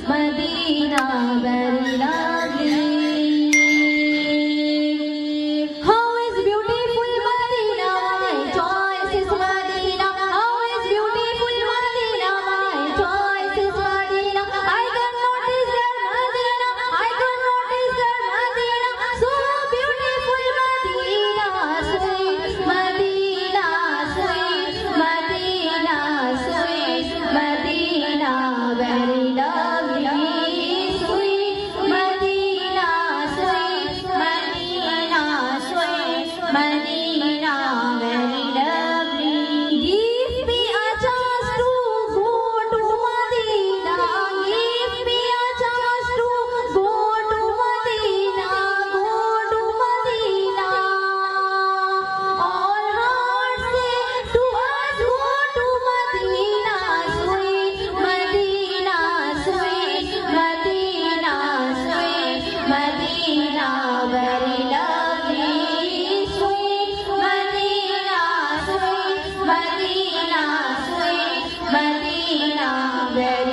Medina, very lovely. How is beautiful Medina? My choice is Medina. How is beautiful Medina? My choice is Medina. I can notice their Medina. I can notice their Medina. So beautiful Medina, sweet Medina, sweet Medina, sweet Medina, very lovely, sweet Medina, sweet Medina, sweet Medina, very lovely. Give me a chance to go to Medina. Give me a chance to go to Medina. Go to Medina. All hearts say to us, go to Medina, sweet Medina, sweet Medina, sweet Medina, very lovely, sweet Medina, sweet Medina, sweet Medina, very